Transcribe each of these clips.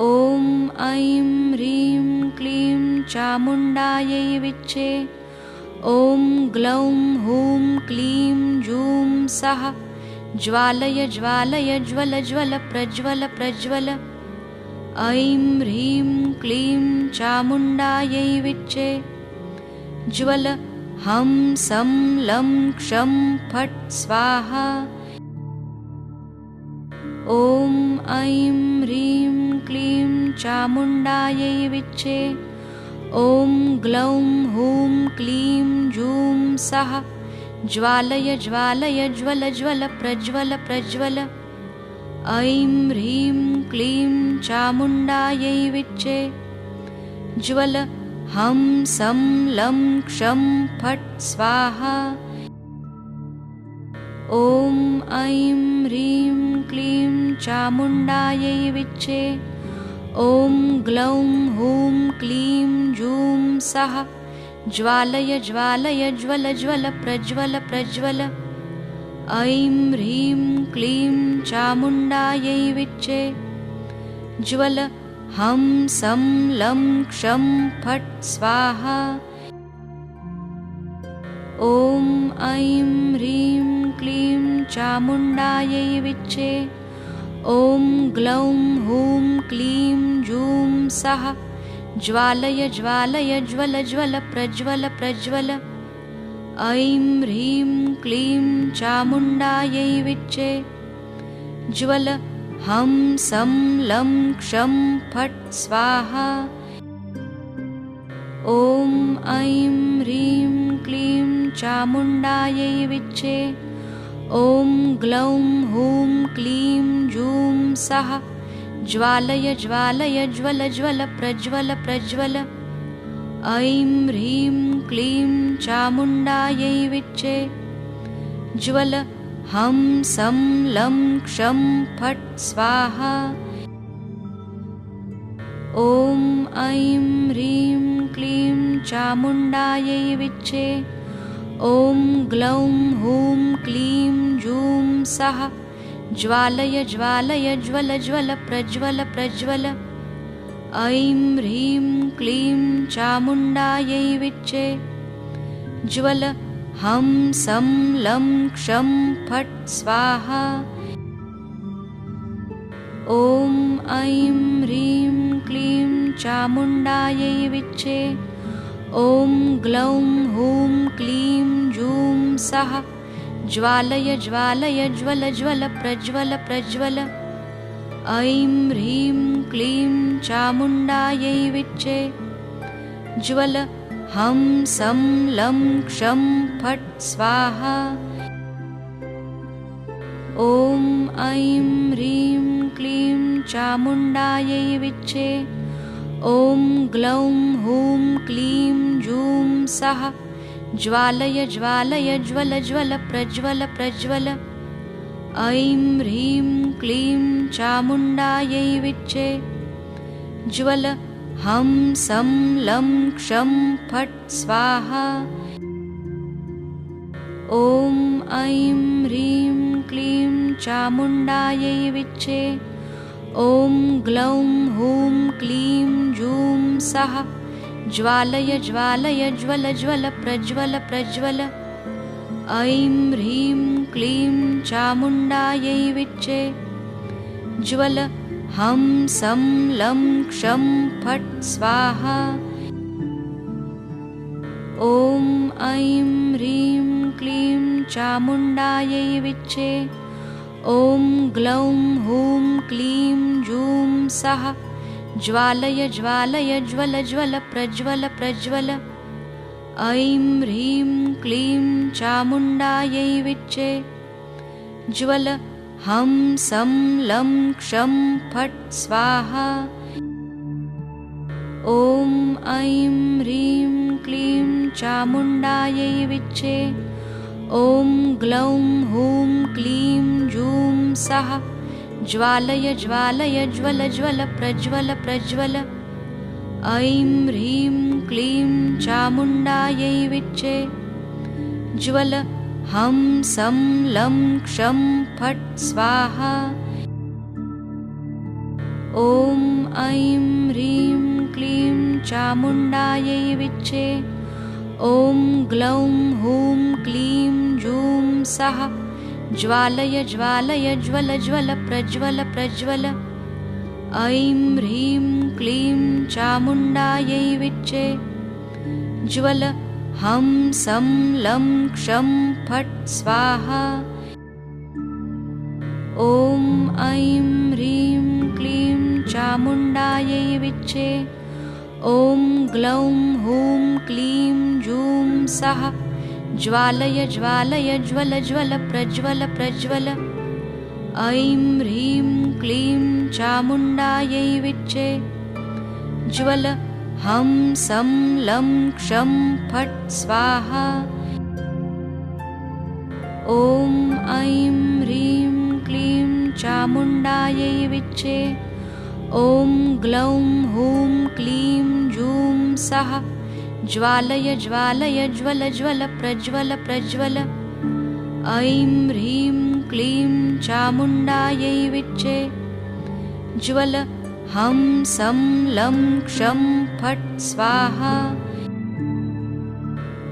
ॐ ऐं ह्रीं क्लीं चामुण्डायै विच्चे। ॐ ग्लौं हूं क्लीं जूं सः ज्वालय ज्वालय ज्वल ज्वल प्रज्वल प्रज्वल। ऐं ह्रीं क्लीं चामुण्डायै विच्चे। ज्वल हं सं लं क्षं फट् स्वाहा। ॐ ऐं ह्रीं क्लीं चामुण्डायै विच्चे। ॐ ग्लौं हूं क्लीं जूं सः ज्वालय ज्वालय ज्वल ज्वल प्रज्वल प्रज्वल। ऐं ह्रीं क्लीं चामुण्डायै विच्चे। ज्वल हं सं लं क्षं फट् स्वाहा। ॐ ऐं ह्रीं क्लीं चामुण्डायै विच्चे। ॐ ग्लौं हूं क्लीं जूं सः ज्वालय ज्वालय ज्वल ज्वल प्रज्वल प्रज्वल। ऐं ह्रीं क्लीं चामुण्डायै विच्चे। ज्वल हं सं लं क्षं फट् स्वाहा। ॐ ऐं ह्रीं क्लीं चामुण्डायै विच्चे। ॐ ग्लौं हूं क्लीं जूं सः ज्वालय ज्वालय ज्वल ज्वल प्रज्वल प्रज्वल। ऐं ह्रीं क्लीं चामुण्डायै विच्चे। ज्वल हं सं लं क्षं फट् स्वाहा। ॐ ऐं ह्रीं क्लीं चामुण्डायै विच्चे। ॐ ग्लौं हूं क्लीं जूं सः ज्वालय ज्वालय ज्वल ज्वल प्रज्वल प्रज्वल। ऐं ह्रीं क्लीं चामुण्डायै विच्चे। ज्वल हं सं लं क्षं फट् स्वाहा। ॐ ऐं ह्रीं क्लीं चामुण्डायै विच्चे। ॐ ग्लौं हूं क्लीं जूं सः ज्वालय ज्वालय ज्वल ज्वल प्रज्वल प्रज्वल। ऐं ह्रीं क्लीं चामुण्डायै विच्चे। ज्वल हं सं लं क्षं फट् स्वाहा। ॐ ऐं ह्रीं क्लीं चामुण्डायै विच्चे। ॐ ग्लौं हूं क्लीं जूं सः ज्वालय ज्वालय ज्वल ज्वल प्रज्वल प्रज्वल। ऐं ह्रीं क्लीं चामुण्डायै विच्चे। ज्वल हं सं लं क्षं फट् स्वाहा। ॐ ऐं ह्रीं क्लीं चामुण्डायै विच्चे। ॐ ग्लौं हूं क्लीं जूं सः ज्वालय ज्वालय ज्वल ज्वल प्रज्वल प्रज्वल। ऐं ह्रीं क्लीं चामुण्डायै विच्चे। ज्वल हं सं लं क्षं फट् स्वाहा। ॐ ऐं ह्रीं क्लीं चामुण्डायै विच्चे। ॐ ग्लौं हूं क्लीं जूं सः ज्वालय ज्वालय ज्वल ज्वल प्रज्वल प्रज्वल। ऐं ह्रीं क्लीं चामुण्डायै विच्चे। ज्वल हं सं लं क्षं फट् स्वाहा। ॐ ऐं ह्रीं क्लीं चामुण्डायै विच्चे। ॐ ग्लौं हूं क्लीं जूं सः ज्वालय ज्वालय ज्वल ज्वल प्रज्वल प्रज्वल। ऐं ह्रीं क्लीं चामुण्डायै विच्चे। ज्वल हं सं लं क्षं फट् स्वाहा। ॐ ऐं ह्रीं क्लीं चामुण्डायै विच्चे। ॐ ग्लौं हूं क्लीं जूं सः ज्वालय ज्वालय ज्वल ज्वल प्रज्वल प्रज्वल। ऐं ह्रीं क्लीं चामुण्डायै विच्चे। ज्वल हं सं लं क्षं फट् स्वाहा। ॐ ऐं ह्रीं क्लीं चामुण्डायै विच्चे। ॐ ग्लौं हूं क्लीं जूं सः ज्वालय ज्वालय ज्वल ज्वल प्रज्वल प्रज्वल। ऐं ह्रीं क्लीं चामुण्डायै विच्चे। ज्वल हं सं लं क्षं फट् स्वाहा। ॐ ऐं ह्रीं क्लीं चामुण्डायै विच्चे। ॐ ग्लौं हूं क्लीं जूं सः ज्वालय ज्वालय ज्वल ज्वल प्रज्वल प्रज्वल। ऐं ह्रीं क्लीं चामुण्डायै विच्चे। ज्वल हं सं लं क्षं फट् स्वाहा। ॐ ऐं ह्रीं क्लीं चामुण्डायै विच्चे। ॐ ग्लौं हूं क्लीं जूं सः ज्वालय ज्वालय ज्वल ज्वल प्रज्वल प्रज्वल। ऐं ह्रीं क्लीं चामुण्डायै विच्चे। ज्वल हं सं लं क्षं फट् स्वाहा।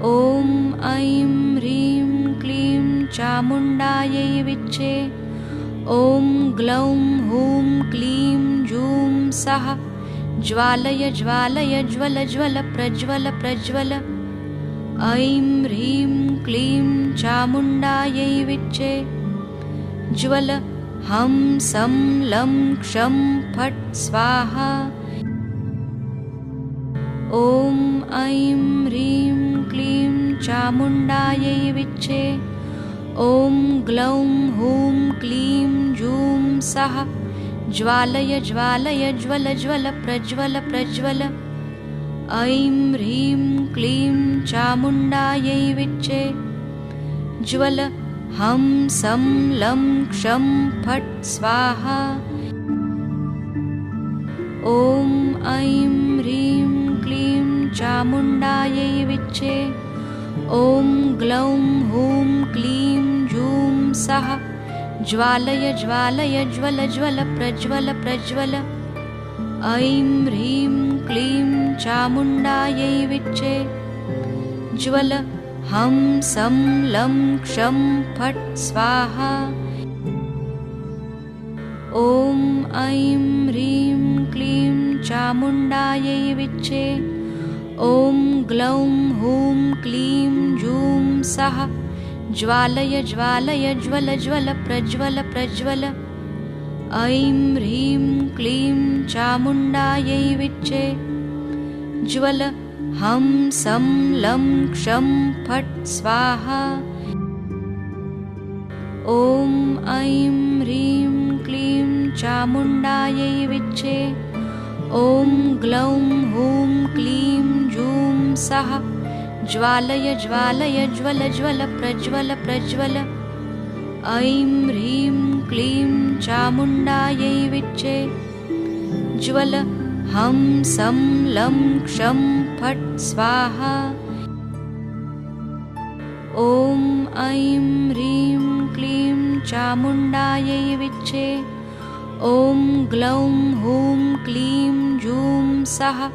ॐ ऐं ह्रीं क्लीं चामुण्डायै विच्चे। ॐ ग्लौं हूं क्लीं जूं सः ज्वालय ज्वालय ज्वल ज्वल प्रज्वल प्रज्वल। ऐं ह्रीं क्लीं चामुण्डायै विच्चे। ज्वल हं सं लं क्षं फट् स्वाहा। ॐ ऐं ह्रीं क्लीं चामुण्डायै विच्चे। ॐ ग्लौं हूं क्लीं जूं सः ज्वालय ज्वालय ज्वल ज्वल प्रज्वल प्रज्वल। ऐं ह्रीं क्लीं चामुण्डायै विच्चे। ज्वल हं सं लं क्षं फट् स्वाहा। ॐ ऐं ह्रीं क्लीं चामुण्डायै विच्चे। ॐ ग्लौं हूं क्लीं जूं सः ज्वालय ज्वालय ज्वल ज्वल प्रज्वल प्रज्वल। ऐं ह्रीं क्लीं चामुण्डायै विच्चे। ज्वल हं सं लं क्षं फट् स्वाहा। ॐ ऐं ह्रीं क्लीं चामुण्डायै विच्चे। ॐ ग्लौं हूं क्लीं जूं सः ज्वालय ज्वालय ज्वल ज्वल प्रज्वल प्रज्वल। ऐं ह्रीं क्लीं चामुण्डायै विच्चे। ज्वल हं सं लं क्षं फट् स्वाहा। ॐ ऐं ह्रीं क्लीं चामुण्डायै विच्चे। ॐ ग्लौं हूं क्लीं जूं सः ज्वालय ज्वालय ज्वल ज्वल प्रज्वल प्रज्वल। ऐं ह्रीं क्लीं चामुण्डायै विच्चे। ज्वल हं सं लं क्षं फट् स्वाहा। ॐ ऐं ह्रीं क्लीं चामुण्डायै विच्चे। ॐ ग्लौं हूं क्लीं जूं सः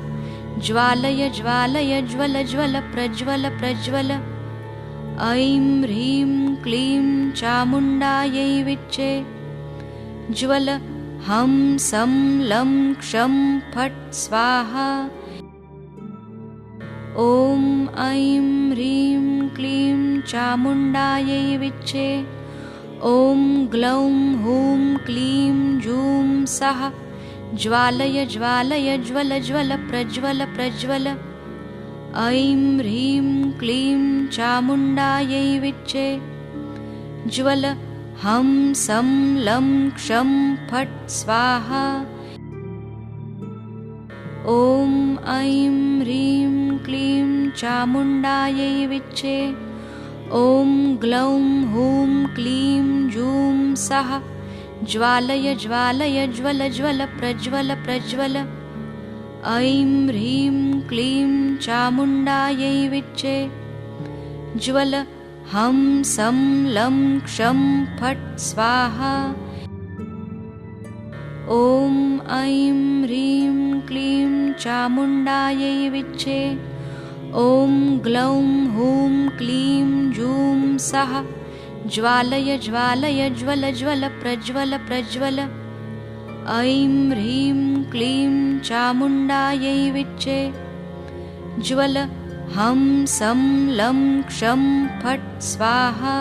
ज्वालय ज्वालय ज्वल ज्वल प्रज्वल प्रज्वल। ऐं ह्रीं क्लीं चामुण्डायै विच्चे। ज्वल हं सं लं क्षं फट् स्वाहा। ॐ ऐं ह्रीं क्लीं चामुण्डायै विच्चे। ॐ ग्लौं हूं क्लीं जूं सः ज्वालय ज्वालय ज्वल ज्वल प्रज्वल प्रज्वल। ऐं ह्रीं क्लीं चामुण्डायै विच्चे। ज्वल हं सं लं क्षं फट् स्वाहा। ॐ ऐं ह्रीं क्लीं चामुण्डायै विच्चे। ॐ ग्लौं हूं क्लीं जूं सः ज्वालय ज्वालय ज्वल ज्वल प्रज्वल प्रज्वल। ऐं ह्रीं क्लीं चामुण्डायै विच्चे। ज्वल हं सं लं क्षं फट् स्वाहा। ॐ ऐं ह्रीं क्लीं चामुण्डायै विच्चे। ॐ ग्लौं हूं क्लीं जूं सः ज्वालय ज्वालय ज्वल ज्वल प्रज्वल प्रज्वल। ऐं ह्रीं क्लीं चामुण्डायै विच्चे। ज्वल हं सं लं क्षं फट् स्वाहा।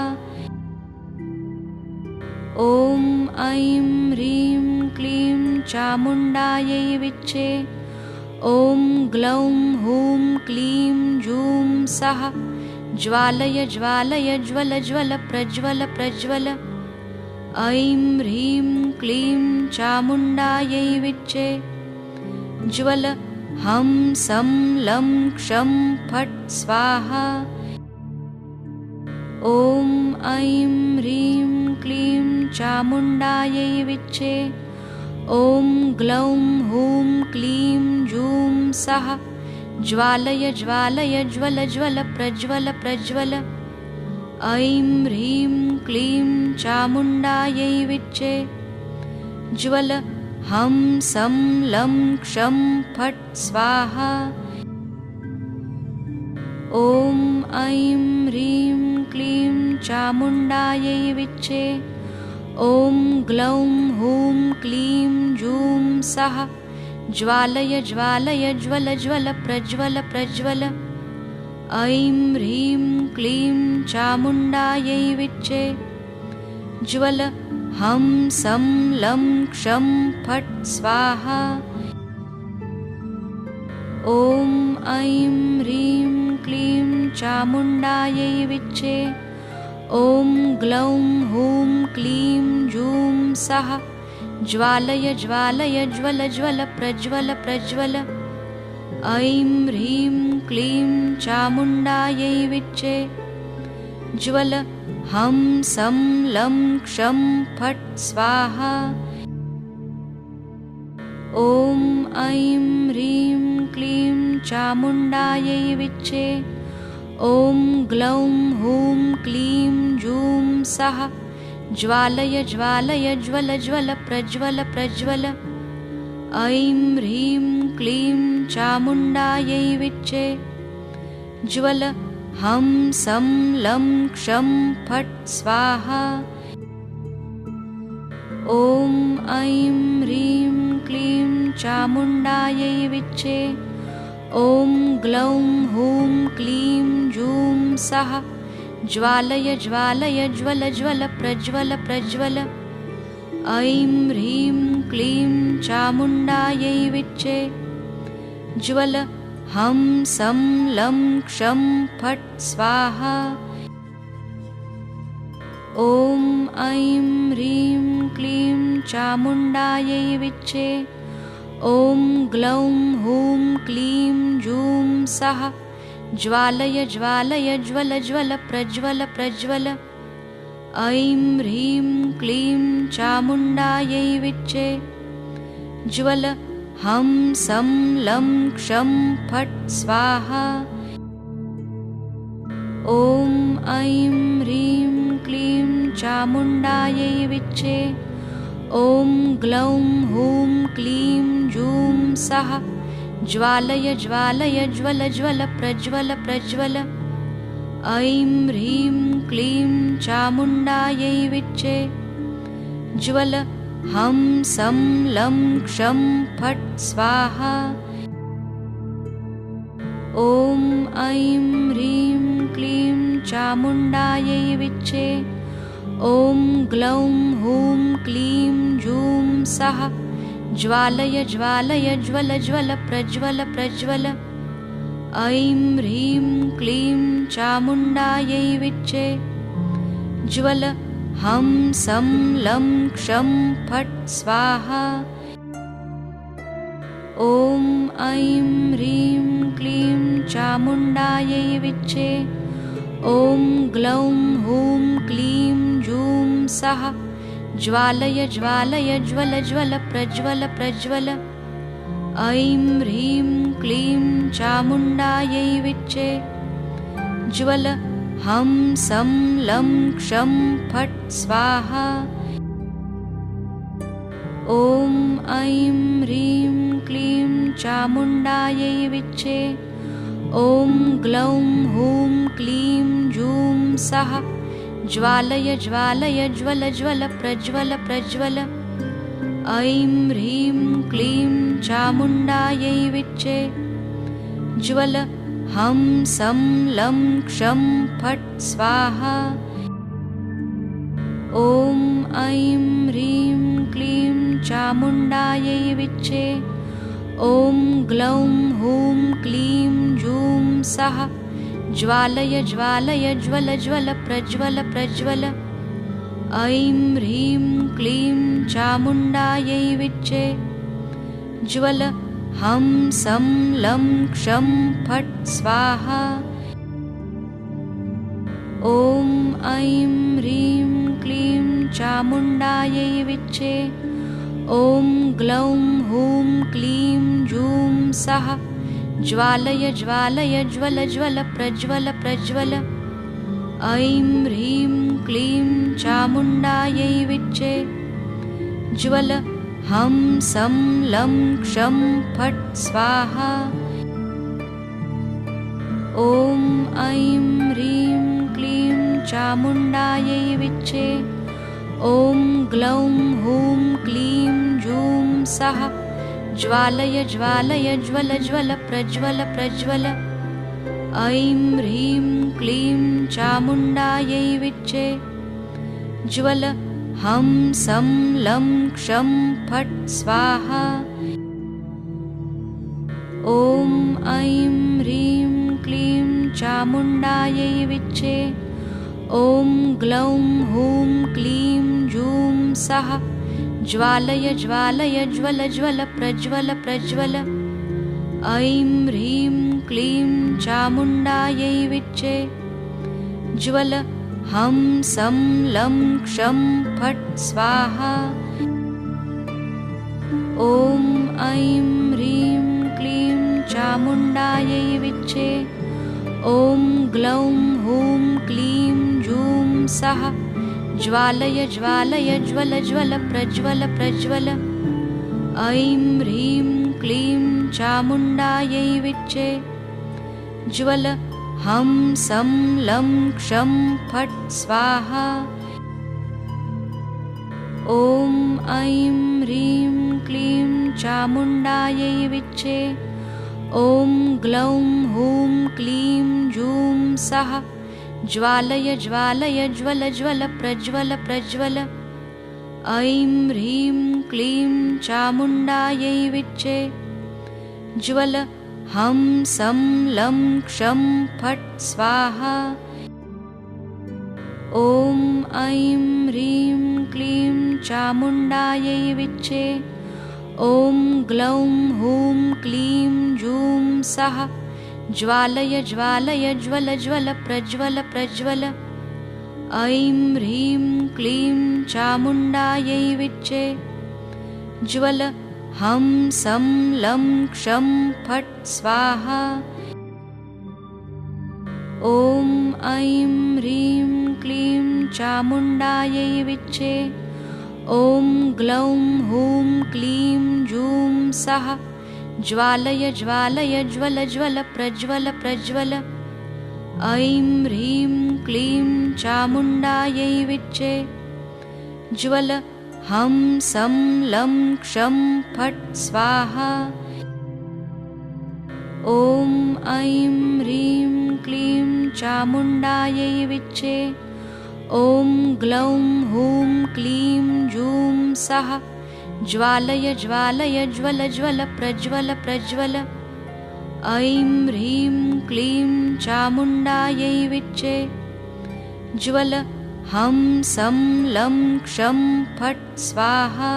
ॐ ऐं ह्रीं क्लीं चामुण्डायै विच्चे। ॐ ग्लौं हूं क्लीं जूं सः ज्वालय ज्वालय ज्वल ज्वल प्रज्वल प्रज्वल। ऐं ह्रीं क्लीं चामुण्डायै विच्चे। ज्वल हं सं लं क्षं फट् स्वाहा। ॐ ऐं ह्रीं क्लीं चामुण्डायै विच्चे। ॐ ग्लौं हूं क्लीं जूं सः ज्वालय ज्वालय ज्वल ज्वल प्रज्वल प्रज्वल। ऐं ह्रीं क्लीं चामुण्डायै विच्चे। ज्वल हं सं लं क्षं फट् स्वाहा। ॐ ऐं ह्रीं क्लीं चामुण्डायै विच्चे। ॐ ग्लौं हूं क्लीं जूं सः ज्वालय ज्वालय ज्वल ज्वल प्रज्वल प्रज्वल। ऐं ह्रीं क्लीं चामुण्डायै विच्चे। ज्वल हं सं लं क्षं फट् स्वाहा। ॐ ऐं ह्रीं क्लीं चामुण्डायै विच्चे। ॐ ग्लौं हूं क्लीं जूं सः ज्वालय ज्वालय ज्वल ज्वल प्रज्वल प्रज्वल। ऐं ह्रीं क्लीं चामुण्डायै विच्चे। ज्वल हं सं लं क्षं फट् स्वाहा। ॐ ऐं ह्रीं क्लीं चामुण्डायै विच्चे। ॐ ग्लौं हूं क्लीं जूं सः ज्वालय ज्वालय ज्वल ज्वल प्रज्वल प्रज्वल। ऐं ह्रीं क्लीं चामुण्डायै विच्चे। ज्वल हं सं लं क्षं फट् स्वाहा। ॐ ऐं ह्रीं क्लीं चामुण्डायै विच्चे। ॐ ग्लौं हूं क्लीं जूं सः ज्वालय ज्वालय ज्वल ज्वल प्रज्वल प्रज्वल। ऐं ह्रीं क्लीं चामुण्डायै विच्चे। ज्वल हं सं लं क्षं फट् स्वाहा। ॐ ऐं ह्रीं क्लीं चामुण्डायै विच्चे। ॐ ग्लौं हूं क्लीं जूं सः ज्वालय ज्वालय ज्वल ज्वल प्रज्वल प्रज्वल। ऐं ह्रीं क्लीं चामुण्डायै विच्चे। ज्वल हं सं लं क्षं फट् स्वाहा। ॐ ऐं ह्रीं क्लीं चामुण्डायै विच्चे। ॐ ग्लौं हूं क्लीं जूं सः ज्वालय ज्वालय ज्वल ज्वल प्रज्वल प्रज्वल। ऐं ह्रीं क्लीं चामुण्डायै विच्चे। ज्वल हं सं लं क्षं फट् स्वाहा। ॐ ऐं ह्रीं क्लीं चामुण्डायै विच्चे। ॐ ग्लौं हूं क्लीं जूं सः ज्वालय ज्वालय ज्वल ज्वल प्रज्वल प्रज्वल। ऐं ह्रीं क्लीं चामुण्डायै विच्चे। ज्वल हं सं लं क्षं फट् स्वाहा। ॐ ऐं ह्रीं क्लीं चामुण्डायै विच्चे। ॐ ग्लौं हूं क्लीं जूं सः ज्वालय ज्वालय ज्वल ज्वल प्रज्वल प्रज्वल। ऐं ह्रीं क्लीं चामुण्डायै विच्चे। ज्वल हं सं लं क्षं फट् स्वाहा। ॐ ऐं ह्रीं क्लीं चामुण्डायै विच्चे। ॐ ग्लौं हूं क्लीं जूं सः ज्वालय ज्वालय ज्वल ज्वल प्रज्वल प्रज्वल। ऐं ह्रीं क्लीं चामुण्डायै विच्चे। ज्वल हं सं लं क्षं फट् स्वाहा। ॐ ऐं ह्रीं क्लीं चामुण्डायै विच्चे। ॐ ग्लौं हूं क्लीं जूं सः ज्वालय ज्वालय ज्वल ज्वल प्रज्वल प्रज्वल। ऐं ह्रीं क्लीं चामुण्डायै विच्चे। ज्वल हं सं लं क्षं फट् स्वाहा। ॐ ऐं ह्रीं क्लीं चामुण्डायै विच्चे। ॐ ग्लौं हूं क्लीं जूं सः ज्वालय ज्वालय ज्वल ज्वल प्रज्वल प्रज्वल। ऐं ह्रीं क्लीं चामुण्डायै विच्चे। ज्वल हं सं लं क्षं फट् स्वाहा। ॐ ऐं ह्रीं क्लीं चामुण्डायै विच्चे। ॐ ग्लौं हूं क्लीं जूं सः ज्वालय ज्वालय ज्वल ज्वल प्रज्वल प्रज्वल। ऐं ह्रीं क्लीं चामुण्डायै विच्चे। ज्वल हं सं लं क्षं फट् स्वाहा। ॐ ऐं ह्रीं क्लीं चामुण्डायै विच्चे। ॐ ग्लौं हूं क्लीं जूं सः ज्वालय ज्वालय ज्वल ज्वल प्रज्वल प्रज्वल। ऐं ह्रीं क्लीं चामुण्डायै विच्चे। ज्वल हं सं लं क्षं फट् स्वाहा। ॐ ऐं ह्रीं क्लीं चामुण्डायै विच्चे। ॐ ग्लौं हूं क्लीं जूं सः ज्वालय ज्वालय ज्वल ज्वल प्रज्वल प्रज्वल। ऐं ह्रीं क्लीं चामुण्डायै विच्चे। ज्वल हं सं लं क्षं फट् स्वाहा। ॐ ऐं ह्रीं क्लीं चामुण्डायै विच्चे। ॐ ग्लौं हूं क्लीं जूं सः ज्वालय ज्वालय ज्वल ज्वल प्रज्वल प्रज्वल। ऐं ह्रीं क्लीं चामुण्डायै विच्चे। ज्वल हं सं लं क्षं फट् स्वाहा। ॐ ऐं ह्रीं क्लीं चामुण्डायै विच्चे। ॐ ग्लौं हूं क्लीं जूं सः ज्वालय ज्वालय ज्वल ज्वल प्रज्वल प्रज्वल। ऐं ह्रीं क्लीं चामुण्डायै विच्चे। ज्वल हं सं लं क्षं फट् स्वाहा। ॐ ऐं ह्रीं क्लीं चामुण्डायै विच्चे। ॐ ग्लौं हूं क्लीं जूं सः ज्वालय ज्वालय ज्वल ज्वल प्रज्वल प्रज्वल। ऐं ह्रीं क्लीं चामुण्डायै विच्चे। ज्वल हं सं लं क्षं फट् स्वाहा। ॐ ऐं ह्रीं क्लीं चामुण्डायै विच्चे। ॐ ग्लौं हूं क्लीं जूं सः ज्वालय ज्वालय ज्वल ज्वल प्रज्वल प्रज्वल। ऐं ह्रीं क्लीं चामुण्डायै विच्चे। ज्वल हं सं लं क्षं फट् स्वाहा।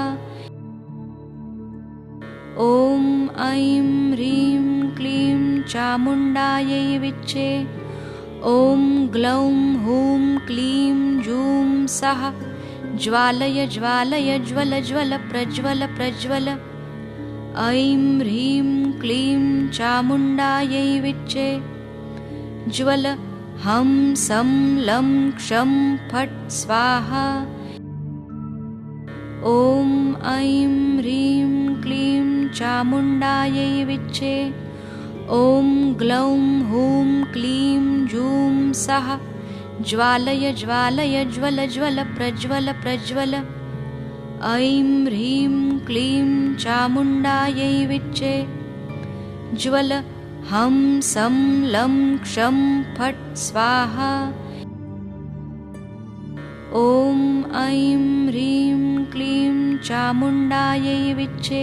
ॐ ऐं ह्रीं क्लीं चामुण्डायै विच्चे। ॐ ग्लौं हूं क्लीं जूं सः ज्वालय ज्वालय ज्वल ज्वल प्रज्वल प्रज्वल। ऐं ह्रीं क्लीं चामुण्डायै विच्चे। ज्वल हं सं लं क्षं फट् स्वाहा। ॐ ऐं ह्रीं क्लीं चामुण्डायै विच्चे। ॐ ग्लौं हूं क्लीं जूं सः ज्वालय ज्वालय ज्वल ज्वल प्रज्वल प्रज्वल। ऐं ह्रीं क्लीं चामुण्डायै विच्चे। ज्वल हं सं लं क्षं फट् स्वाहा। ॐ ऐं ह्रीं क्लीं चामुण्डायै विच्चे।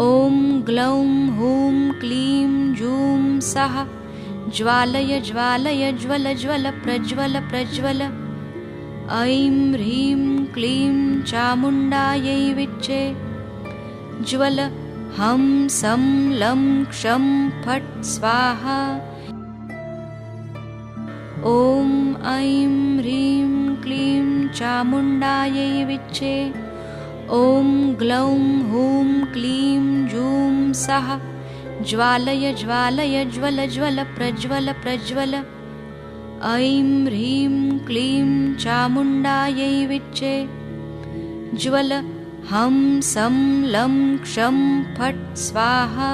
ॐ ग्लौं हूं क्लीं जूं सः ज्वालय ज्वालय ज्वल ज्वल प्रज्वल प्रज्वल। ऐं ह्रीं क्लीं चामुण्डायै विच्चे। ज्वल हं सं लं क्षं फट् स्वाहा। ॐ ऐं ह्रीं क्लीं चामुण्डायै विच्चे। ॐ ग्लौं हूं क्लीं जूं सः ज्वालय ज्वालय ज्वल ज्वल प्रज्वल प्रज्वल। ऐं ह्रीं क्लीं चामुण्डायै विच्चे। ज्वल हं सं लं क्षं फट् स्वाहा।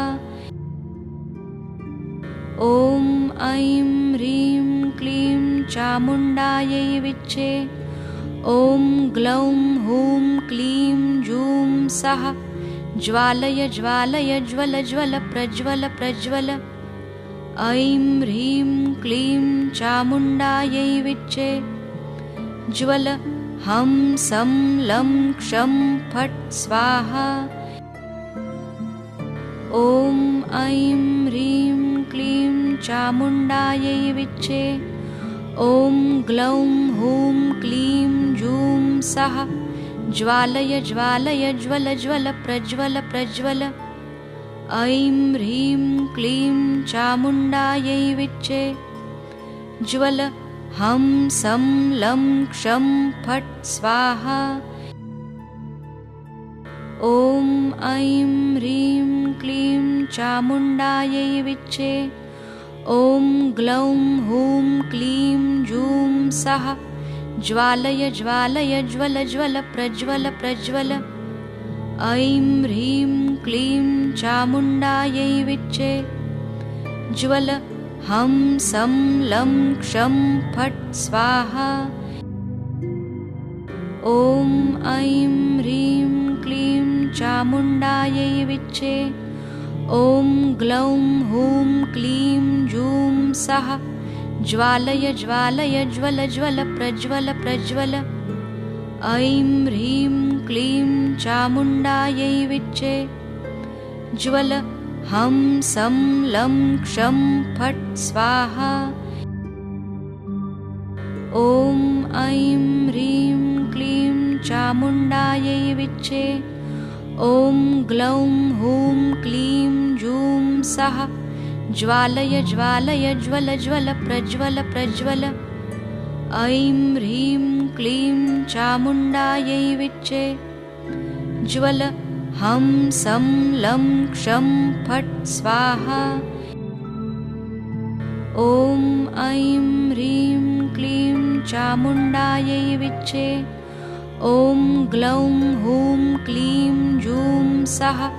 ॐ ऐं ह्रीं क्लीं चामुण्डायै विच्चे। ॐ ग्लौं हूं क्लीं जूं सः ज्वालय ज्वालय ज्वल ज्वल प्रज्वल प्रज्वल। ऐं ह्रीं क्लीं चामुण्डायै विच्चे। ज्वल हं सं लं क्षं फट् स्वाहा। ॐ ऐं ह्रीं क्लीं चामुण्डायै विच्चे। ॐ ग्लौं हूं क्लीं जूं सः ज्वालय ज्वालय ज्वल ज्वल प्रज्वल प्रज्वल। ऐं ह्रीं क्लीं चामुण्डायै विच्चे। ज्वल हं सं लं क्षं फट् स्वाहा। ॐ ऐं ह्रीं क्लीं चामुण्डायै विच्चे। ॐ ग्लौं हूं क्लीं जूं सः ज्वालय ज्वालय ज्वल ज्वल प्रज्वल प्रज्वल। ऐं ह्रीं क्लीं चामुण्डायै विच्चे। ज्वल हं सं लं क्षं फट् स्वाहा। ॐ ऐं ह्रीं क्लीं चामुण्डायै विच्चे। ॐ ग्लौं हूं क्लीं जूं सः ज्वालय ज्वालय ज्वल ज्वल प्रज्वल प्रज्वल। ऐं ह्रीं क्लीं चामुण्डायै विच्चे। ज्वल हं सं लं क्षं फट् स्वाहा। ॐ ऐं ह्रीं क्लीं चामुण्डायै विच्चे। ॐ ग्लौं हूं क्लीं जूं सः ज्वालय ज्वालय ज्वल ज्वल प्रज्वल प्रज्वल। ऐं ह्रीं क्लीं चामुण्डायै विच्चे। ज्वल हं सं लं क्षं फट् स्वाहा। ॐ ऐं ह्रीं क्लीं चामुण्डायै विच्चे। ॐ ग्लौं हूं क्लीं जूं सः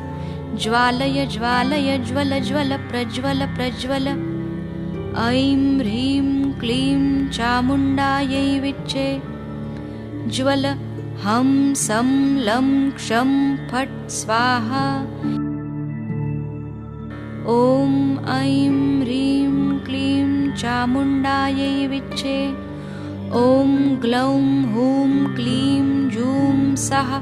ज्वालय ज्वालय ज्वल ज्वल प्रज्वल प्रज्वल। ऐं ह्रीं क्लीं चामुण्डायै विच्चे। ज्वल हं सं लं क्षं फट् स्वाहा। ॐ ऐं ह्रीं क्लीं चामुण्डायै विच्चे। ॐ ग्लौं हूं क्लीं जूं सः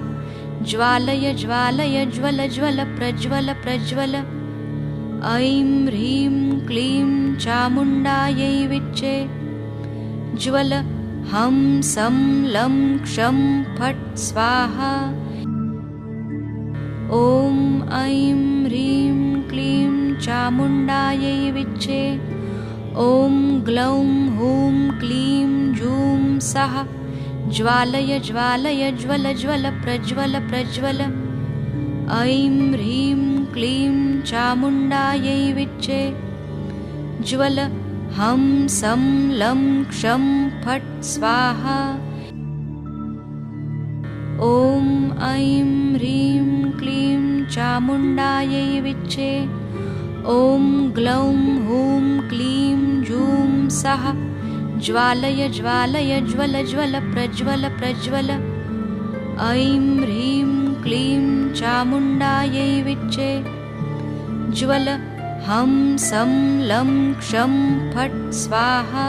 ज्वालय ज्वालय ज्वल ज्वल प्रज्वल प्रज्वल। ऐं ह्रीं क्लीं चामुण्डायै विच्चे। ज्वल हं सं लं क्षं फट् स्वाहा। ॐ ऐं ह्रीं क्लीं चामुण्डायै विच्चे। ॐ ग्लौं हूं क्लीं जूं सः ज्वालय ज्वालय ज्वल ज्वल प्रज्वल प्रज्वल। ऐं ह्रीं क्लीं चामुण्डायै विच्चे। ज्वल हं सं लं क्षं फट् स्वाहा। ॐ ऐं ह्रीं क्लीं चामुण्डायै विच्चे ॐ ग्लौं हूं क्लीं जूं सः ज्वालय ज्वालय ज्वल ज्वल प्रज्वल प्रज्वल ऐं ह्रीं क्लीं चामुण्डायै विच्चे ज्वल हं सं लं क्षं फट् स्वाहा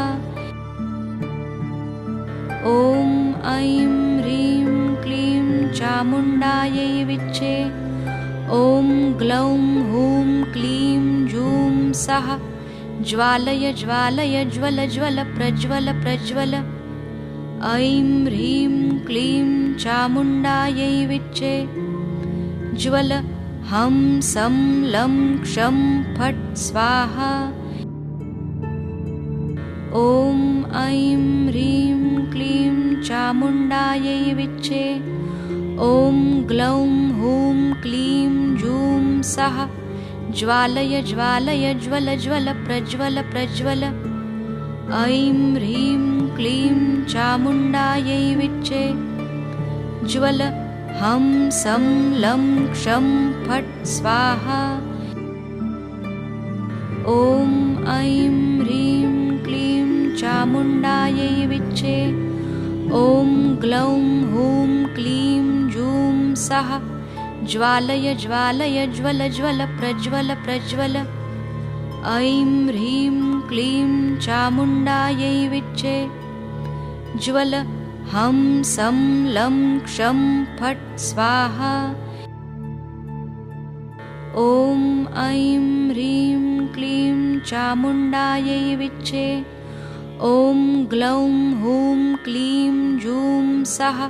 ॐ ऐं ह्रीं क्लीं चामुण्डायै विच्चे ॐ ग्लौं हूं क्लीं जूं सः ज्वालय ज्वालय ज्वल ज्वल प्रज्वल प्रज्वल ऐं ह्रीं क्लीं चामुण्डायै विच्चे ज्वल हं सं लं क्षं फट् स्वाहा ॐ ऐं ह्रीं क्लीं चामुण्डायै विच्चे ॐ ग्लौं हूं क्लीं जूं सः ज्वालय ज्वालय ज्वल ज्वल प्रज्वल प्रज्वल ऐं ह्रीं क्लीं चामुण्डायै विच्चे ज्वल हं सं लं क्षं फट् स्वाहा ॐ ऐं ह्रीं क्लीं चामुण्डायै विच्चे ॐ ग्लौं हूं क्लीं जूं सः ज्वालय ज्वालय ज्वल ज्वल प्रज्वल प्रज्वल ऐं ह्रीं क्लीं चामुण्डायै विच्चे ज्वल हं सं लं क्षं फट् स्वाहा ॐ ऐं ह्रीं क्लीं चामुण्डायै विच्चे ॐ ग्लौं हूं क्लीं जूं सः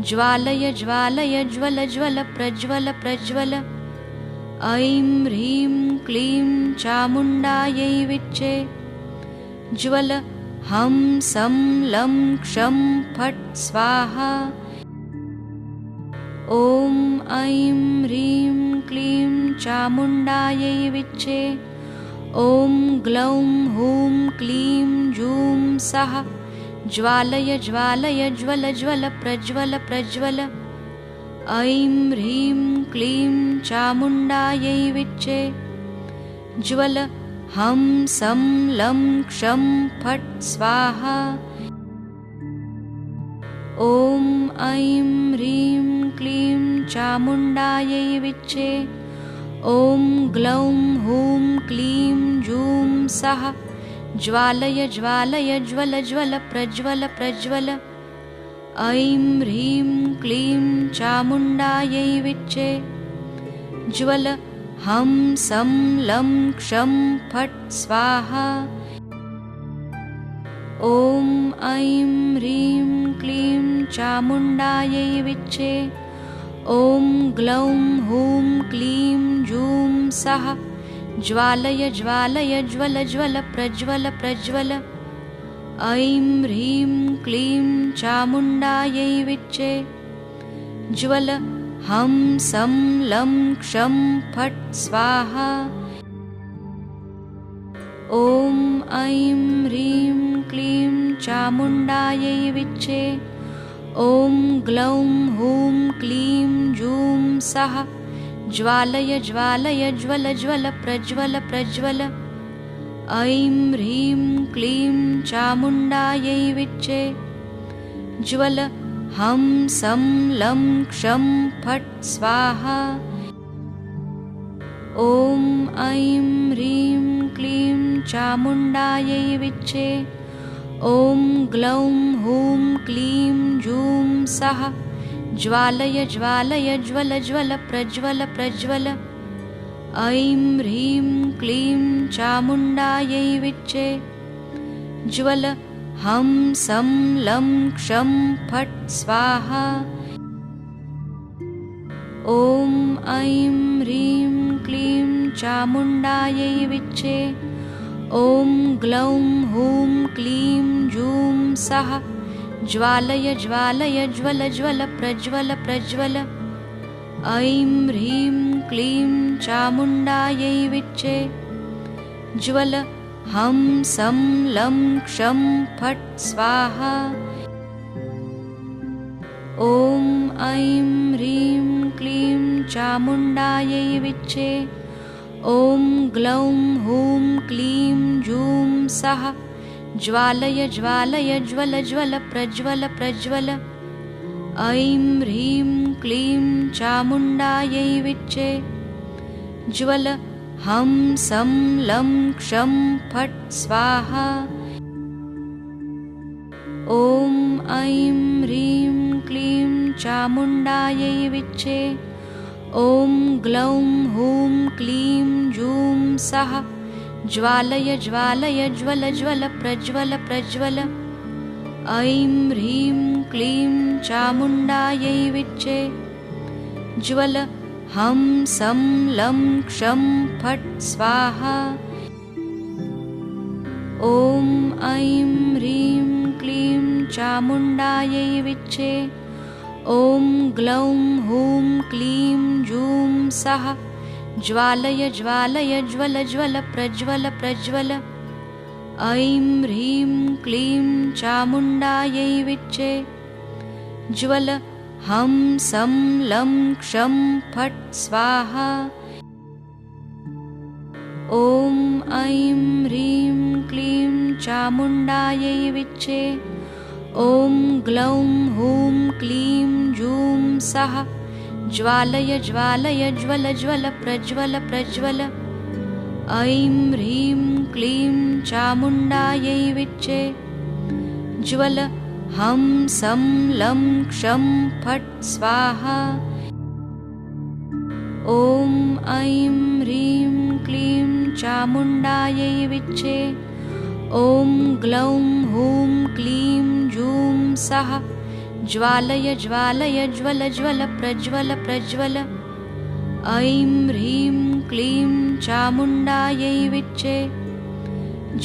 ज्वालय ज्वालय ज्वल ज्वल प्रज्वल प्रज्वल ऐं ह्रीं क्लीं चामुण्डायै विच्चे ज्वल हं सं लं क्षं फट् स्वाहा ॐ ऐं ह्रीं क्लीं चामुण्डायै विच्चे ॐ ग्लौं हूं क्लीं जूं सः ज्वालय ज्वालय ज्वल ज्वल प्रज्वल प्रज्वल ऐं ह्रीं क्लीं चामुण्डायै विच्चे ज्वल हं सं लं क्षं फट् स्वाहा ॐ ऐं ह्रीं क्लीं चामुण्डायै विच्चे ॐ ग्लौं हूं क्लीं जूं सः ज्वालय ज्वालय ज्वल ज्वल प्रज्वल प्रज्वल ऐं ह्रीं क्लीं चामुण्डायै विच्चे ज्वल हं सं लं क्षं फट् स्वाहा ॐ ऐं ह्रीं क्लीं चामुण्डायै विच्चे ॐ ग्लौं हूं क्लीं जूं सः ज्वालय ज्वालय ज्वल ज्वल प्रज्वल प्रज्वल ऐं ह्रीं क्लीं चामुण्डायै विच्चे ज्वल हं सं लं क्षं फट् स्वाहा ॐ ऐं ह्रीं क्लीं चामुण्डायै विच्चे ॐ ग्लौं हूं क्लीं जूं सः ज्वालय ज्वालय ज्वल ज्वल प्रज्वल प्रज्वल ऐं ह्रीं क्लीं चामुण्डायै विच्चे ज्वल हं सं लं क्षं फट् स्वाहा ॐ ऐं ह्रीं क्लीं चामुण्डायै विच्चे ॐ ग्लौं हूं क्लीं जूं सः ज्वालय ज्वालय ज्वल ज्वल प्रज्वल प्रज्वल ऐं ह्रीं क्लीं चामुण्डायै विच्चे ज्वल हं सं लं क्षं फट् स्वाहा ॐ ऐं ह्रीं क्लीं चामुण्डायै विच्चे ॐ ग्लौं हूं क्लीं जूं सः ज्वालय ज्वालय ज्वल ज्वल प्रज्वल प्रज्वल ऐं ह्रीं क्लीं चामुण्डायै विच्चे ज्वल हं सं लं क्षं फट् स्वाहा ॐ ऐं ह्रीं क्लीं चामुण्डायै विच्चे ॐ ग्लौं हूं क्लीं जूं सः ज्वालय ज्वालय ज्वल ज्वल प्रज्वल प्रज्वल ऐं ह्रीं क्लीं चामुण्डायै विच्चे ज्वल हं सं लं क्षं फट् स्वाहा ॐ ऐं ह्रीं क्लीं चामुण्डायै विच्चे ॐ ग्लौं हूं क्लीं जूं सः ज्वालय ज्वालय ज्वल ज्वल प्रज्वल प्रज्वल ऐं ह्रीं क्लीं चामुण्डायै विच्चे ज्वल हं सं लं क्षं फट् स्वाहा ॐ ऐं ह्रीं क्लीं चामुण्डायै विच्चे ॐ ग्लौं हूं क्लीं जूं सः ज्वालय ज्वालय ज्वल ज्वल प्रज्वल प्रज्वल ऐं ह्रीं क्लीं चामुण्डायै विच्चे ज्वल हं सं लं क्षं फट् स्वाहा ॐ ऐं ह्रीं क्लीं चामुण्डायै विच्चे ॐ ग्लौं हूं क्लीं जूं सः ज्वालय ज्वालय ज्वल ज्वल प्रज्वल प्रज्वल ऐं ह्रीं क्लीं चामुण्डायै विच्चे ज्वल हं सं लं क्षं फट् स्वाहा ॐ ऐं ह्रीं क्लीं चामुण्डायै विच्चे ॐ ग्लौं हूं क्लीं जूं सः ज्वालय ज्वालय ज्वल ज्वल प्रज्वल प्रज्वल ऐं ह्रीं क्लीं चामुण्डायै विच्चे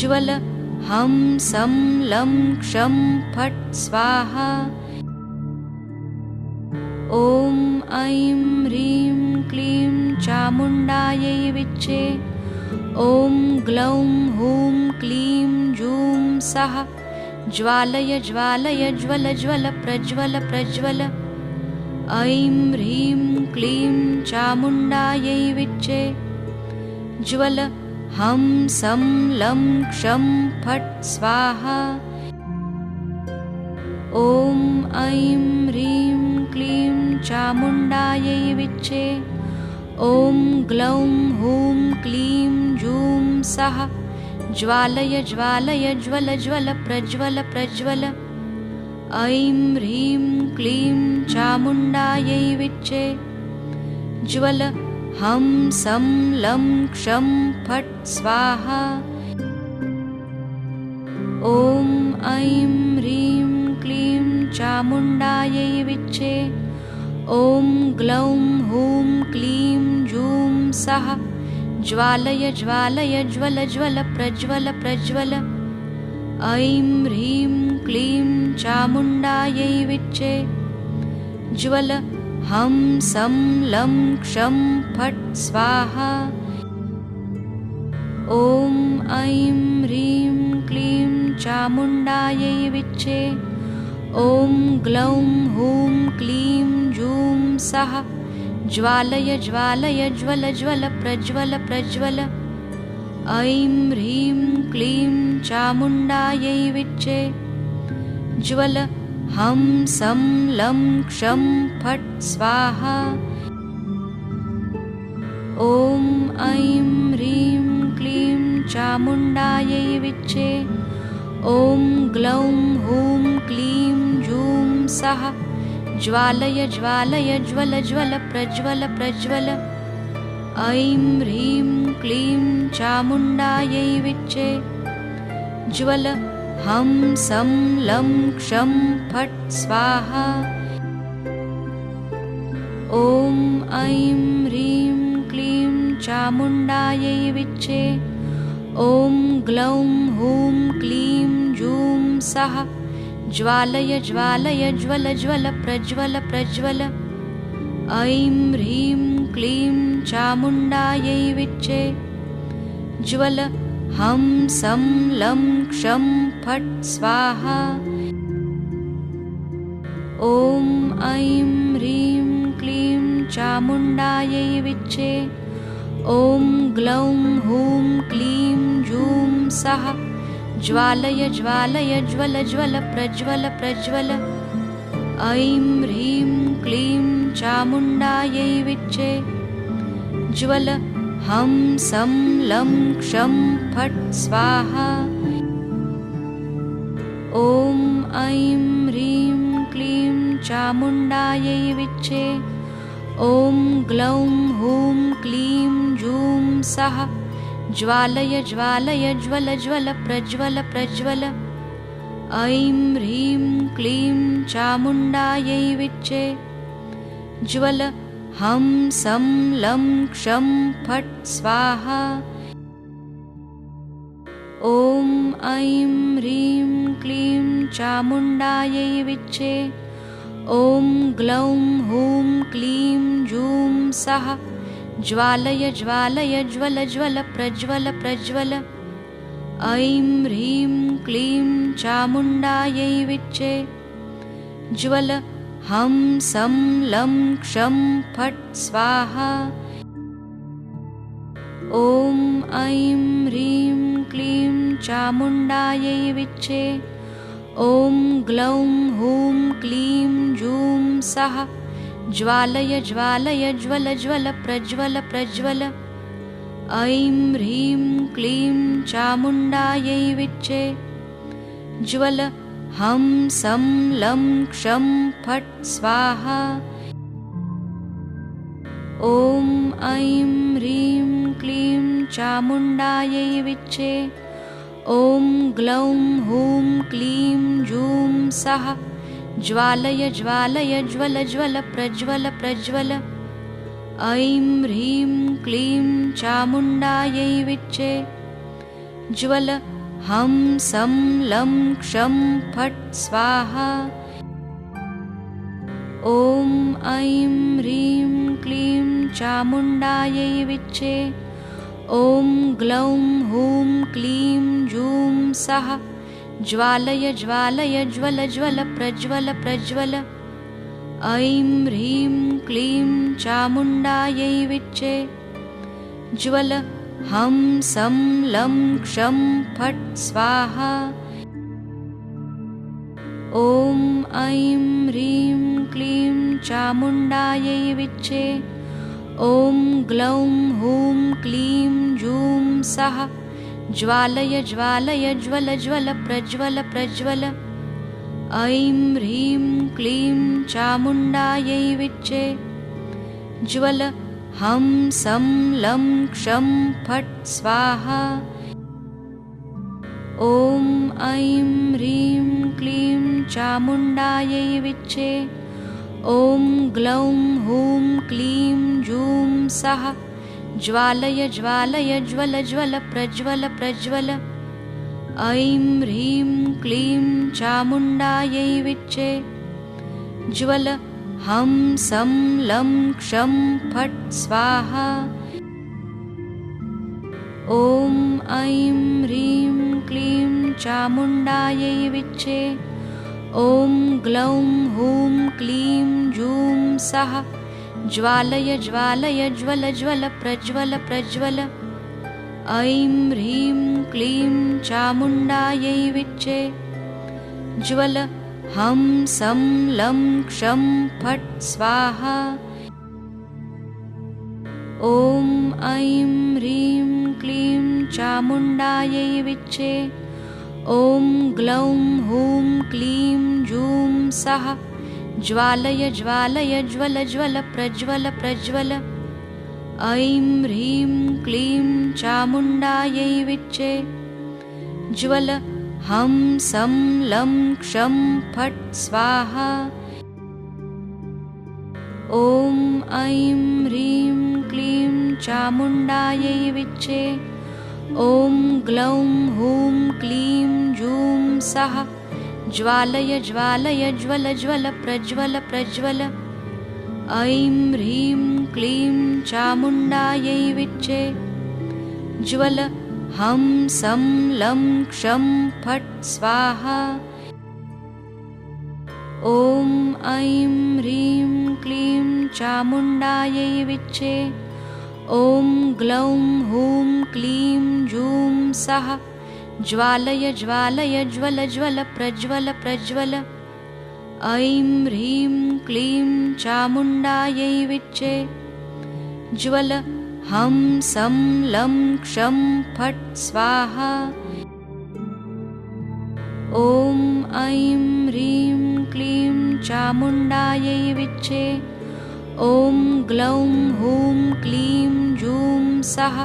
ज्वल हं सं लं क्षं फट् स्वाहा ॐ ऐं ह्रीं क्लीं चामुण्डायै विच्चे ॐ ग्लौं हूं क्लीं जूं सः ज्वालय ज्वालय ज्वल ज्वल प्रज्वल प्रज्वल ऐं ह्रीं क्लीं चामुण्डायै विच्चे ज्वल हं सं लं क्षं फट् स्वाहा ॐ ऐं ह्रीं क्लीं चामुण्डायै विच्चे ॐ ग्लौं हूं क्लीं जूं सः ज्वालय ज्वालय ज्वल ज्वल प्रज्वल प्रज्वल ऐं ह्रीं क्लीं चामुण्डायै विच्चे ज्वल हं सं लं क्षं फट् स्वाहा ॐ ऐं ह्रीं क्लीं चामुण्डायै विच्चे ॐ ग्लौं हूं क्लीं जूं सः ज्वालय ज्वालय ज्वल ज्वल प्रज्वल प्रज्वल ऐं ह्रीं क्लीं चामुण्डायै विच्चे ज्वल हं सं लं क्षं फट् स्वाहा ॐ ऐं ह्रीं क्लीं चामुण्डायै विच्चे ॐ ग्लौं हूं क्लीं जूं सः ज्वालय ज्वालय ज्वल ज्वल प्रज्वल प्रज्वल ऐं ह्रीं क्लीं चामुण्डायै विच्चे ज्वल हं सं लं क्षं फट् स्वाहा ॐ ऐं ह्रीं क्लीं चामुण्डायै विच्चे ॐ ग्लौं हूं क्लीं जूं सः ज्वालय ज्वालय ज्वल ज्वल प्रज्वल प्रज्वल ऐं ह्रीं क्लीं चामुण्डायै विच्चे ज्वल हं सं लं क्षं फट् स्वाहा ॐ ऐं ह्रीं क्लीं चामुण्डायै विच्चे ॐ ग्लौं हूं क्लीं जूं सः ज्वालय ज्वालय ज्वल ज्वल प्रज्वल प्रज्वल ऐं ह्रीं क्लीं चामुण्डायै विच्चे ज्वल हं सं लं क्षं फट् स्वाहा ॐ ऐं ह्रीं क्लीं चामुण्डायै विच्चे। ॐ ग्लौं हूं क्लीं जूं सः ज्वालय ज्वालय ज्वल ज्वल प्रज्वल प्रज्वल। ऐं ह्रीं क्लीं चामुण्डायै विच्चे। ज्वल हं सं लं क्षं फट् स्वाहा। ॐ ऐं ह्रीं क्लीं चामुण्डायै विच्चे। ॐ ग्लौं हूं क्लीं जूं सः ज्वालय ज्वालय ज्वल ज्वल प्रज्वल प्रज्वल। ऐं ह्रीं क्लीं चामुण्डायै विच्चे। ज्वल हं सं लं क्षं फट् स्वाहा। ॐ ऐं ह्रीं क्लीं चामुण्डायै विच्चे। ॐ ग्लौं हूं क्लीं जूं सः ज्वालय ज्वालय ज्वल ज्वल प्रज्वल प्रज्वल। ऐं ह्रीं क्लीं चामुण्डायै विच्चे। ज्वल हं सं लं क्षं फट् स्वाहा। ॐ ऐं ह्रीं क्लीं चामुण्डायै विच्चे। ॐ ग्लौं हूं क्लीं जूं सः ज्वालय ज्वालय ज्वल ज्वल प्रज्वल प्रज्वल। ऐं ह्रीं क्लीं चामुण्डायै विच्चे। ज्वल हं सं लं क्षं फट् स्वाहा। ॐ ऐं ह्रीं क्लीं चामुण्डायै विच्चे। ॐ ग्लौं हूं क्लीं जूं सः ज्वालय ज्वालय ज्वल ज्वल प्रज्वल प्रज्वल। ऐं ह्रीं क्लीं चामुण्डायै विच्चे। ज्वल हं सं लं क्षं फट् स्वाहा। ॐ ऐं ह्रीं क्लीं चामुण्डायै विच्चे। ॐ ग्लौं हूं क्लीं जूं सः ज्वालय ज्वालय ज्वल ज्वल प्रज्वल प्रज्वल। ऐं ह्रीं क्लीं चामुण्डायै विच्चे। ज्वल हं सं लं क्षं फट् स्वाहा। ॐ ऐं ह्रीं क्लीं चामुण्डायै विच्चे। ॐ ग्लौं हूं क्लीं जूं सः ज्वालय ज्वालय ज्वल ज्वल प्रज्वल प्रज्वल। ऐं ह्रीं क्लीं चामुण्डायै विच्चे। ज्वल हं सं लं क्षं फट् स्वाहा। ॐ ऐं ह्रीं क्लीं चामुण्डायै विच्चे। ॐ ग्लौं हूं क्लीं जूं सः ज्वालय ज्वालय ज्वल ज्वल प्रज्वल प्रज्वल। ऐं ह्रीं क्लीं चामुण्डायै विच्चे। ज्वल हं सं लं क्षं फट् स्वाहा। ॐ ऐं ह्रीं क्लीं चामुण्डायै विच्चे। ॐ ग्लौं हूं क्लीं जूं सः ज्वालय ज्वालय ज्वल ज्वल प्रज्वल प्रज्वल। ऐं ह्रीं क्लीं चामुण्डायै विच्चे। ज्वल हं सं लं क्षं फट् स्वाहा। ॐ ऐं ह्रीं क्लीं चामुण्डायै विच्चे। ॐ ग्लौं हूं क्लीं जूं सः ज्वालय ज्वालय ज्वल ज्वल प्रज्वल प्रज्वल। ऐं ह्रीं क्लीं चामुण्डायै विच्चे। ज्वल हं सं लं क्षं फट् स्वाहा। ॐ ऐं ह्रीं क्लीं चामुण्डायै विच्चे। ॐ ग्लौं हूं क्लीं जूं सः ज्वालय ज्वालय ज्वल ज्वल प्रज्वल प्रज्वल। ऐं ह्रीं क्लीं चामुण्डायै विच्चे। ज्वल हं सं लं क्षं फट् स्वाहा। ॐ ऐं ह्रीं क्लीं चामुण्डायै विच्चे ॐ ग्लौं हूं क्लीं जूं सः ज्वालय ज्वालय ज्वल ज्वल प्रज्वल प्रज्वल ऐं ह्रीं क्लीं चामुण्डायै विच्चे ज्वल हं सं लं क्षं फट् स्वाहा ॐ ऐं ह्रीं क्लीं चामुण्डायै विच्चे ॐ ग्लौं हूं क्लीं जूं सः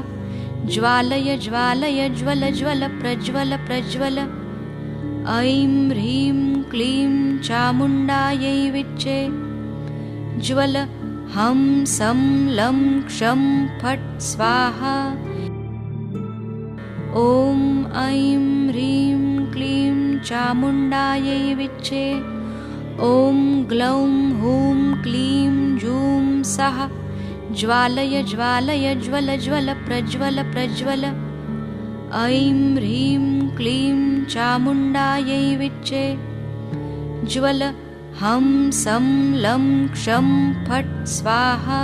ज्वालय ज्वालय ज्वल ज्वल प्रज्वल प्रज्वल ऐं ह्रीं क्लीं चामुण्डायै विच्चे ज्वल हं सं लं क्षं फट् स्वाहा ॐ ऐं ह्रीं क्लीं चामुण्डायै विच्चे ॐ ग्लौं हूं क्लीं जूं सः ज्वालय ज्वालय ज्वल ज्वल प्रज्वल प्रज्वल ऐं ह्रीं क्लीं चामुण्डायै विच्चे ज्वल हं सं लं क्षं फट् स्वाहा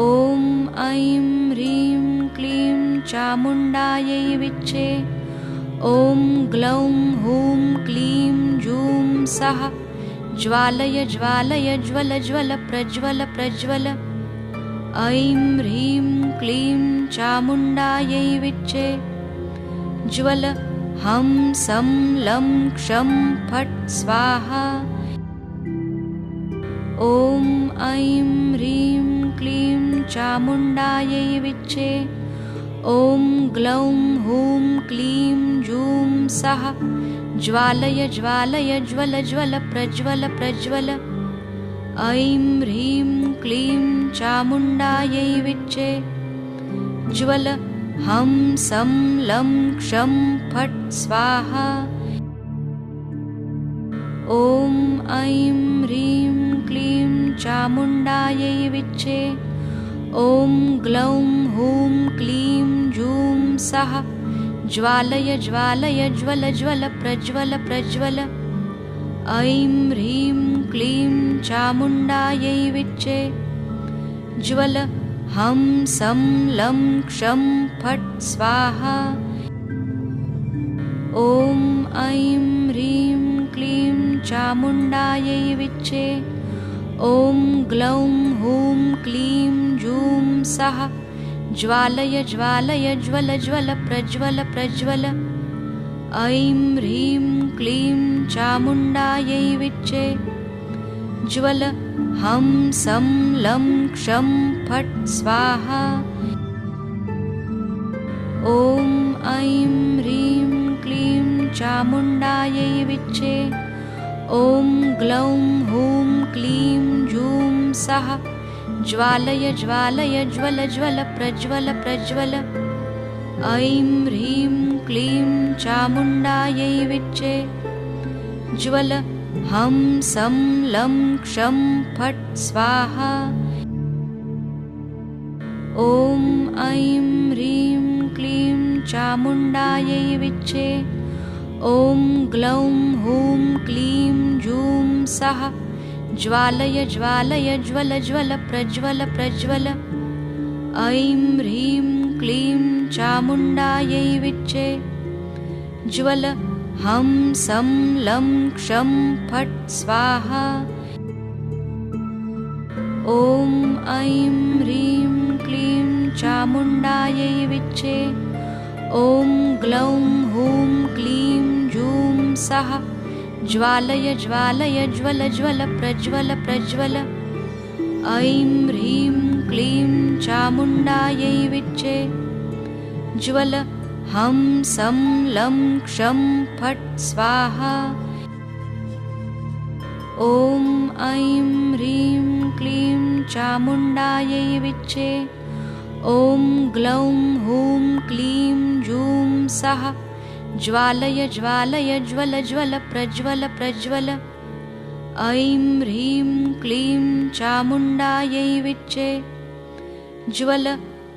ॐ ऐं ह्रीं क्लीं चामुण्डायै विच्चे ॐ ग्लौं हूं क्लीं जूं सः ज्वालय ज्वालय ज्वल ज्वल प्रज्वल प्रज्वल ऐं ह्रीं क्लीं चामुण्डायै विच्चे ज्वल हं सं लं क्षं फट् स्वाहा ॐ ऐं ह्रीं क्लीं चामुण्डायै विच्चे ॐ ग्लौं हूं क्लीं जूं सः ज्वालय ज्वालय ज्वल ज्वल प्रज्वल प्रज्वल ऐं ह्रीं क्लीं चामुण्डायै विच्चे ज्वल हं सं लं क्षं फट् स्वाहा ॐ ऐं ह्रीं क्लीं चामुण्डायै विच्चे ॐ ग्लौं हूं क्लीं जूं सः ज्वालय ज्वालय ज्वल ज्वल प्रज्वल प्रज्वल ऐं ह्रीं क्लीं चामुण्डायै विच्चे ज्वल हं सं लं क्षं फट् स्वाहा ॐ ऐं ह्रीं क्लीं चामुण्डायै विच्चे ॐ ग्लौं हूं क्लीं जूं सः ज्वालय ज्वालय ज्वल ज्वल प्रज्वल प्रज्वल ऐं ह्रीं क्लीं चामुण्डायै विच्चे ज्वल हं सं लं क्षं फट् स्वाहा ॐ ऐं ह्रीं क्लीं चामुण्डायै विच्चे ॐ ग्लौं हूं क्लीं जूं सः ज्वालय ज्वालय ज्वल ज्वल प्रज्वल प्रज्वल ऐं ह्रीं क्लीं चामुण्डायै विच्चे ज्वल हं सं लं क्षं फट् स्वाहा ॐ ऐं ह्रीं क्लीं चामुण्डायै विच्चे ॐ ग्लौं हूं क्लीं जूं सः ज्वालय ज्वालय ज्वल ज्वल प्रज्वल प्रज्वल ऐं ह्रीं क्लीं चामुण्डायै विच्चे ज्वल हं सं लं क्षं फट् स्वाहा ॐ ऐं ह्रीं क्लीं चामुण्डायै विच्चे ॐ ग्लौं हूं क्लीं जूं सः ज्वालय ज्वालय ज्वल ज्वल प्रज्वल प्रज्वल ऐं ह्रीं क्लीं चामुण्डायै विच्चे ज्वल हं सं लं क्षं फट् स्वाहा ॐ ऐं ह्रीं क्लीं चामुण्डायै विच्चे ॐ ग्लौं हूं क्लीं जूं सः ज्वालय ज्वालय ज्वल ज्वल प्रज्वल प्रज्वल ऐं ह्रीं क्लीं चामुण्डायै विच्चे ज्वल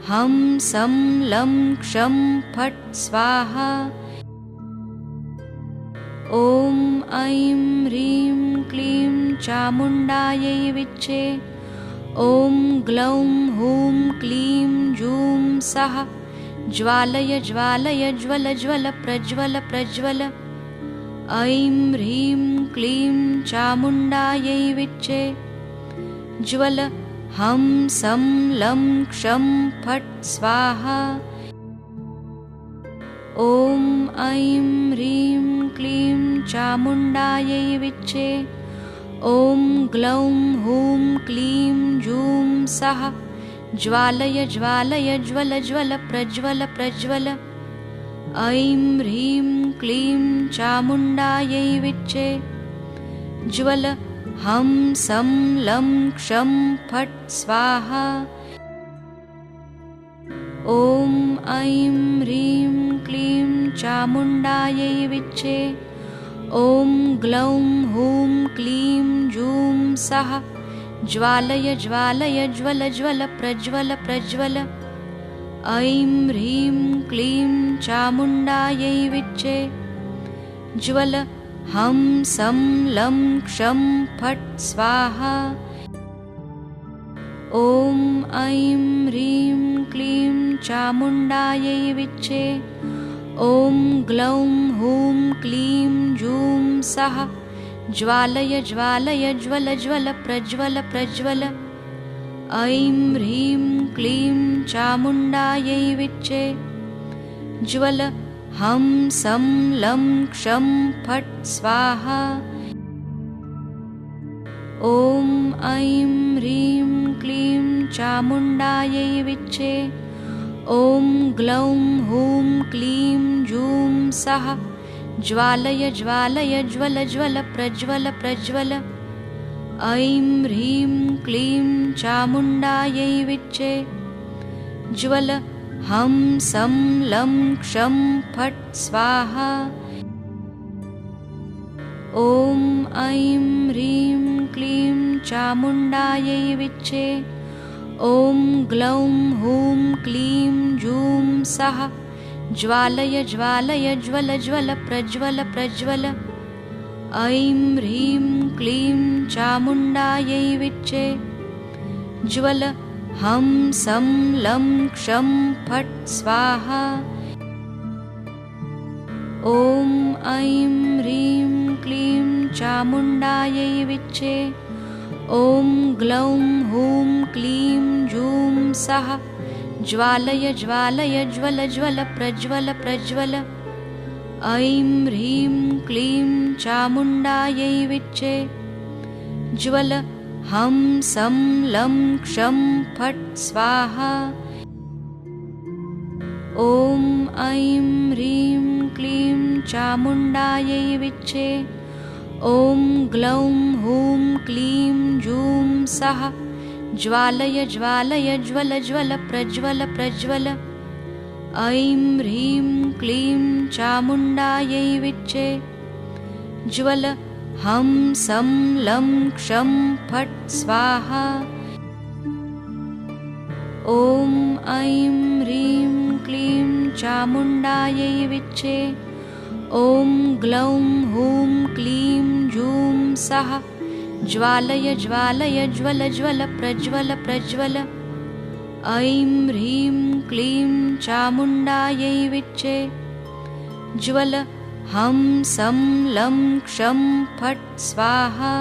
हं सं लं क्षं फट् स्वाहा ॐ ऐं ह्रीं क्लीं चामुण्डायै विच्चे। ॐ ग्लौं हूं क्लीं जूं सः ज्वालय ज्वालय ज्वल ज्वल प्रज्वल प्रज्वल। ऐं ह्रीं क्लीं चामुण्डायै विच्चे। ज्वल हं सं लं क्षं फट् स्वाहा। ॐ ऐं ह्रीं क्लीं चामुण्डायै विच्चे। ॐ ग्लौं हूं क्लीं जूं सः ज्वालय ज्वालय ज्वल ज्वल प्रज्वल प्रज्वल। ऐं ह्रीं क्लीं चामुण्डायै विच्चे। ज्वल हं सं लं क्षं फट् स्वाहा। ॐ ऐं ह्रीं क्लीं चामुण्डायै विच्चे। ॐ ग्लौं हूं क्लीं जूं सः ज्वालय ज्वालय ज्वल ज्वल प्रज्वल प्रज्वल। ऐं ह्रीं क्लीं चामुण्डायै विच्चे। ज्वल हं सं लं क्षं फट् स्वाहा। ॐ ऐं ह्रीं क्लीं चामुण्डायै विच्चे। ॐ ग्लौं हूं क्लीं जूं सः ज्वालय ज्वालय ज्वल ज्वल प्रज्वल प्रज्वल। ऐं ह्रीं क्लीं चामुण्डायै विच्चे। ज्वल हं सं लं क्षं फट् स्वाहा। ॐ ऐं ह्रीं क्लीं चामुण्डायै विच्चे। ॐ ग्लौं हूं क्लीं जूं सः ज्वालय ज्वालय ज्वल ज्वल प्रज्वल प्रज्वल। ऐं ह्रीं क्लीं चामुण्डायै विच्चे। ज्वल हं सं लं क्षं फट् स्वाहा। ॐ ऐं ह्रीं क्लीं चामुण्डायै विच्चे। ॐ ग्लौं हूं क्लीं जूं सः ज्वालय ज्वालय ज्वल ज्वल प्रज्वल प्रज्वल। ऐं ह्रीं क्लीं चामुण्डायै विच्चे। ज्वल हं सं लं क्षं फट् स्वाहा। ॐ ऐं ह्रीं क्लीं चामुण्डायै विच्चे। ॐ ग्लौं हूं क्लीं जूं सः ज्वालय ज्वालय ज्वल ज्वल प्रज्वल प्रज्वल। ऐं ह्रीं क्लीं चामुण्डायै विच्चे। ज्वल हं सं लं क्षं फट् स्वाहा। ॐ ऐं ह्रीं क्लीं चामुण्डायै विच्चे। ॐ ग्लौं हूं क्लीं जूं सः ज्वालय ज्वालय ज्वल ज्वल प्रज्वल प्रज्वल। ऐं ह्रीं क्लीं चामुण्डायै विच्चे। ज्वल हं सं लं क्षं फट् स्वाहा। ॐ ऐं ह्रीं क्लीं चामुण्डायै विच्चे। ॐ ग्लौं हूं क्लीं जूं सः ज्वालय ज्वालय ज्वल ज्वल प्रज्वल प्रज्वल। ऐं ह्रीं क्लीं चामुण्डायै विच्चे। ज्वल हं सं लं क्षं फट् स्वाहा।